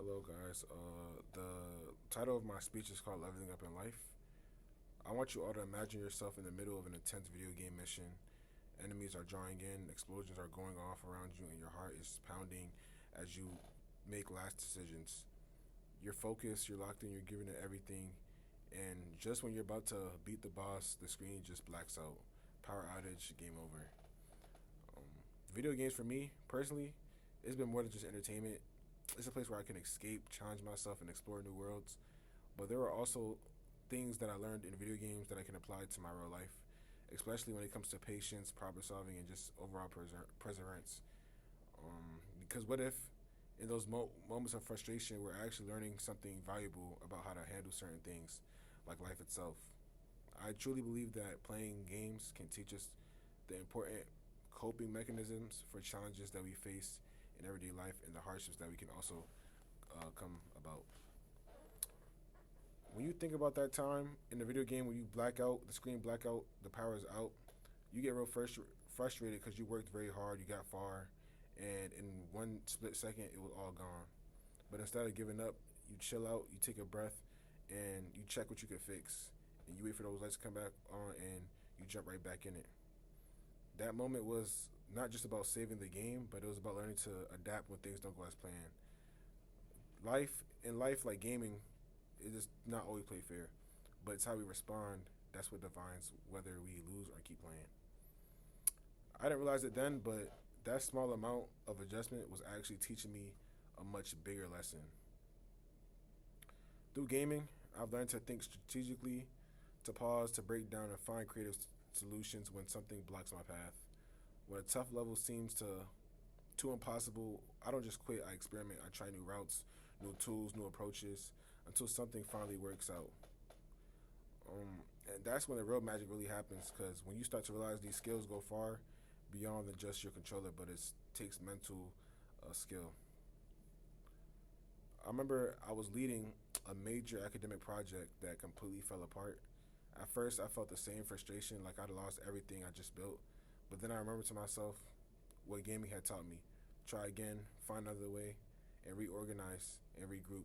Hello, guys. The title of my speech is called Leveling Up in Life. I want you all to imagine yourself in the middle of an intense video game mission. Enemies are drawing in, explosions are going off around you, and your heart is pounding as you make last decisions. You're focused, you're locked in, you're giving it everything, and just when you're about to beat the boss, the screen just blacks out. Power outage, game over. Video games for me, personally, it's been more than just entertainment. It's a place where I can escape, challenge myself, and explore new worlds. But there are also things that I learned in video games that I can apply to my real life, especially when it comes to patience, problem solving, and just overall perseverance. Because what if, in those moments of frustration, we're actually learning something valuable about how to handle certain things, like life itself? I truly believe that playing games can teach us the important coping mechanisms for challenges that we face in everyday life and the hardships that we can also come about. When you think about that time in the video game when you black out, the screen black out, the power is out, you get real frustrated because you worked very hard, you got far, and in one split second it was all gone. But instead of giving up, you chill out, you take a breath, and you check what you can fix, and you wait for those lights to come back on, and you jump right back in it. That moment was not just about saving the game, but it was about learning to adapt when things don't go as planned. Life, like gaming, it is not always play fair, but it's how we respond that's what defines whether we lose or keep playing. I didn't realize it then, but that small amount of adjustment was actually teaching me a much bigger lesson. Through gaming, I've learned to think strategically, to pause, to break down, and find creative solutions when something blocks my path. When a tough level seems too impossible, I don't just quit. I experiment. I try new routes, new tools, new approaches until something finally works out. And that's when the real magic really happens. Because when you start to realize these skills go far beyond than just your controller, but it takes mental skill. I remember I was leading a major academic project that completely fell apart. At first, I felt the same frustration, like I'd lost everything I just built. But then I remembered to myself what gaming had taught me. Try again, find another way, and reorganize and regroup.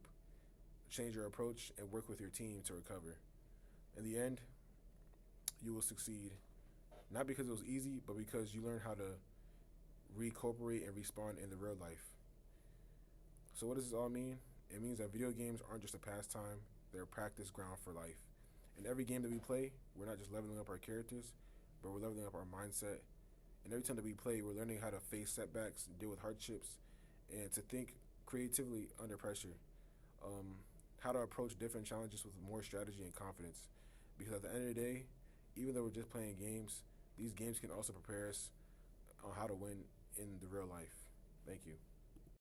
Change your approach and work with your team to recover. In the end, you will succeed. Not because it was easy, but because you learn how to recuperate and respawn in the real life. So what does this all mean? It means that video games aren't just a pastime, they're a practice ground for life. In every game that we play, we're not just leveling up our characters, but we're leveling up our mindset. And every time that we play, we're learning how to face setbacks, deal with hardships, and to think creatively under pressure. How to approach different challenges with more strategy and confidence. Because at the end of the day, even though we're just playing games, these games can also prepare us on how to win in the real life. Thank you.